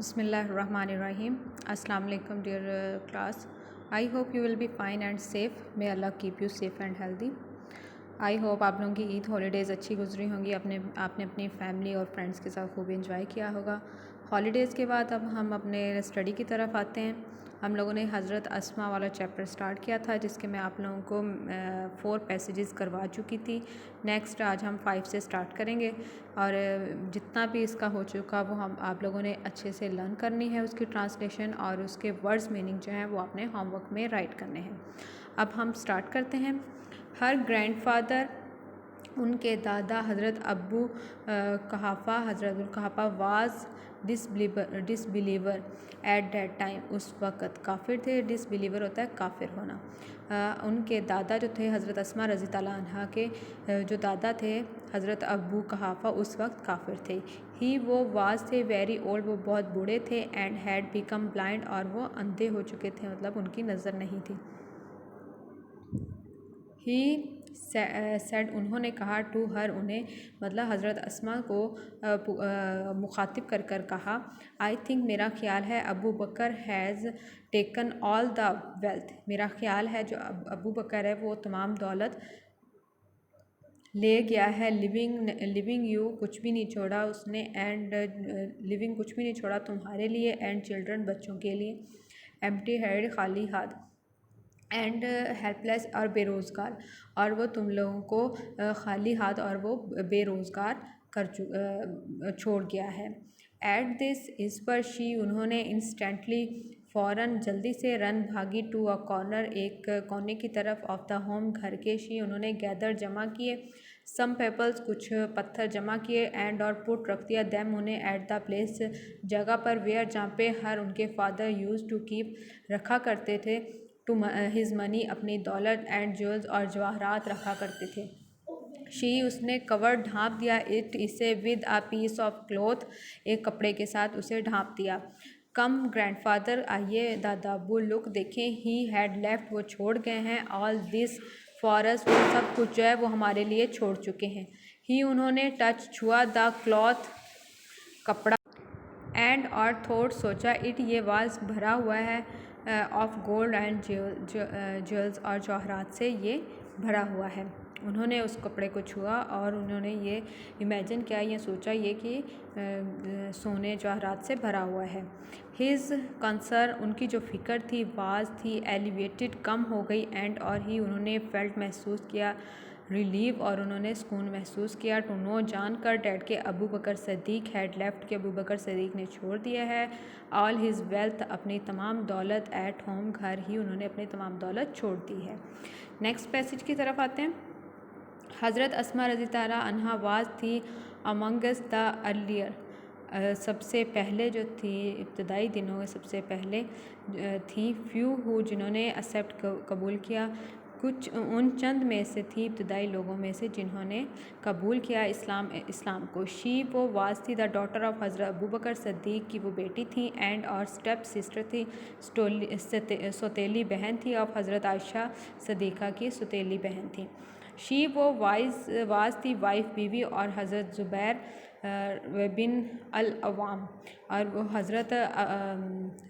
Bismillahirrahmanirrahim. Assalamu alaikum dear class. I hope you will be fine and safe. May Allah keep you safe and healthy. I hope आप लोगों की Eid holidays अच्छी गुजरी होंगी, आपने अपनी फैमिली और फ्रेंड्स के साथ खूब इंजॉय किया होगा। हॉलीडेज़ के बाद अब हम अपने स्टडी की तरफ आते हैं। हम लोगों ने हज़रत अस्मा वाला चैप्टर स्टार्ट किया था, जिसके मैं आप लोगों को 4 पैसेजेस करवा चुकी थी। नेक्स्ट आज हम 5 से स्टार्ट करेंगे और जितना भी इसका हो चुका वो हम आप लोगों ने अच्छे से लर्न करनी है, उसकी ट्रांसलेशन और उसके वर्ड्स मीनिंग जो हैं वो अपने होमवर्क में राइट करने हैं। अब हम स्टार्ट करते हैं। हर ग्रैंडफादर, उनके दादा हज़रत अबू कहाफ़ा हज़रत Quhafa was disbeliever at that time, उस वक़्त काफिर थे। डिसबिलीवर होता है काफिर होना। उनके दादा जो थे हज़रत अस्मा रज़ी ताला अन्हा के जो दादा थे हज़रत अबू कहाफ़ा उस वक्त काफिर थे। वो वाज थे वेरी ओल्ड, वो बहुत बूढ़े थे। एंड हैड बिकम ब्लाइंड, और वो अंधे हो चुके थे, मतलब उनकी नज़र नहीं थी। ही सेड, उन्होंने कहा, टू हर, उन्हें मतलब हज़रत अस्मा को मुखातिब कर कर कहा, आई थिंक, मेरा ख्याल है, Abu Bakr has taken all the wealth, मेरा ख्याल है जो अबू बकर है वो तमाम दौलत ले गया है। लिविंग यू, कुछ भी नहीं छोड़ा उसने, एंड लिविंग, कुछ भी नहीं छोड़ा तुम्हारे लिए, एंड चिल्ड्रन, बच्चों के लिए, एम्प्टी हेड, खाली हाथ, एंड हेल्पलेस, और बेरोज़गार, और वो तुम लोगों को खाली हाथ और वो बेरोज़गार छोड़ गया है। एट दिस, इस पर, शी, उन्होंने, इंस्टेंटली, फ़ौरन, जल्दी से, रन, भागी, टू अ कॉर्नर, एक कोने की तरफ, ऑफ द होम, घर के, शी, उन्होंने, गैदर, जमा किए, सम पेपल्स, कुछ पत्थर जमा किए, एंड, और पुट, रख दिया, दैम, उन्हें, एट द प्लेस, जगह पर, वेयर, जहाँ पे, हर, उनके फादर, यूज़ टू कीप, रखा करते थे, टू हिज़ मनी, अपनी दौलत, एंड ज्वेल्स, और जवाहरात रखा करते थे। शी, उसने, कवर, ढाँप दिया, इट, इसे, with a piece of cloth, एक कपड़े के साथ उसे ढाँप दिया। कम ग्रैंडफादर, आइए दादा अब्बू, लुक, देखें, ही हैड लेफ्ट, वो छोड़ गए हैं, ऑल दिस फॉर अस, वो सब कुछ जो है वो हमारे लिए छोड़ चुके हैं। ही, उन्होंने, टच, छुआ, द क्लॉथ, कपड़ा, एंड, और थॉट, सोचा, इट, ये, वाज, भरा हुआ है, ऑफ गोल्ड एंड ज्वेल्स, और जवाहरात से ये भरा हुआ है। उन्होंने उस कपड़े को छुआ और उन्होंने ये इमेजिन किया, ये सोचा ये कि सोने जवाहरात से भरा हुआ है। हिज कंसर्न, उनकी जो फ़िक्र थी, वाज, थी, एलिवेटेड, कम हो गई, एंड, और ही, उन्होंने, फेल्ट, महसूस किया, रिलीव, और उन्होंने सुकून महसूस किया, टू नो, जानकर, डैड के, अबू बकर सदीक हैड लेफ्ट, के अबू बकर सदीक ने छोड़ दिया है, ऑल हिज वेल्थ, अपनी तमाम दौलत, एट होम, घर ही, उन्होंने अपनी तमाम दौलत छोड़ दी है। नेक्स्ट पैसेज की तरफ आते हैं। हज़रत अस्मा रज़ी ताला अन्हा वाज, थी, अमंगस द अर्लियर, सबसे पहले जो थी, इब्तदाई दिनों में सबसे पहले थी, फ्यू हु, जिन्होंने एक्सेप्ट, कबूल किया, कुछ उन चंद में से थी, इब्तदाई लोगों में से जिन्होंने कबूल किया इस्लाम को। शी, वो, वाज, थी, द डॉटर ऑफ हज़रत अबू बकर सद्दीक़, की वो बेटी थी, एंड, और स्टेप सिस्टर थी, सौतेली बहन थी, ऑफ हज़रत आयशा सदीक़ा की सौतेली बहन थी। शी, वो, वाज, थी, वाइफ, बीवी, और हज़रत ज़ुबैर बिन अल-अवाम, और वो हज़रत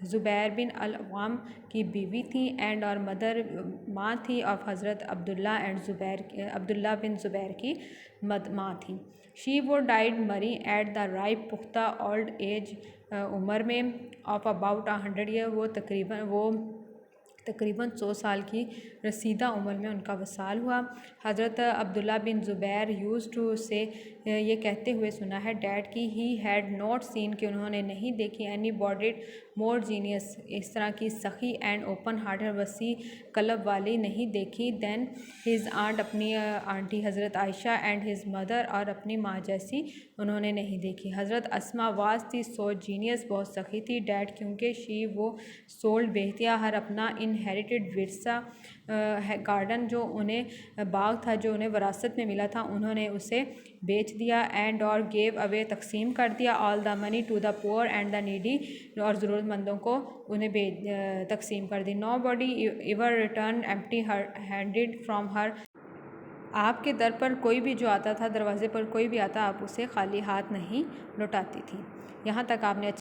ज़ुबैर बिन अल-अवाम की बीवी थी, एंड, और मदर, माँ थी, ऑफ हज़रत अब्दुल्ला बिन ज़ुबैर की माँ थी। शी, वो, डाइड, मरी, एट द राइप, पुख्ता, ओल्ड एज, उम्र में, ऑफ अबाउट 100 ईयर, वो तकरीबन 100 साल की रसीदा उम्र में उनका वसाल हुआ। हज़रत अब्दुल्ला बिन ज़ुबैर यूज़ टू से, ये कहते हुए सुना है, डैड की, ही हैड नॉट सीन, कि उन्होंने नहीं देखी, एनी बॉडी मोर जीनियस, इस तरह की सखी, एंड ओपन हार्टेड, वसी कलब वाली नहीं देखी, दैन हिज आंट, अपनी आंटी हज़रत आयशा, एंड हिज मदर, और अपनी माँ जैसी उन्होंने नहीं देखी। हज़रत अस्मा वाज, थी, सो जीनियस, बहुत सखी थी, डैड, क्योंकि शी, वो, सोल्ड, बेच दिया, हर, अपना, इनहेरिटेड विरसा, गार्डन, जो उन्हें बाग था जो उन्हें विरासत में मिला था, उन्होंने उसे बेच दिया, एंड, और गेव अवे, तकसीम कर दिया, all the money to the poor and the needy, और ज़रूरतमंदों को उन्हें तकसीम कर दी। Nobody ever return empty handed from her, आपके दर पर कोई भी जो आता था, दरवाजे पर कोई भी आता, आप उसे खाली हाथ नहीं लौटाती थी। यहाँ तक आपने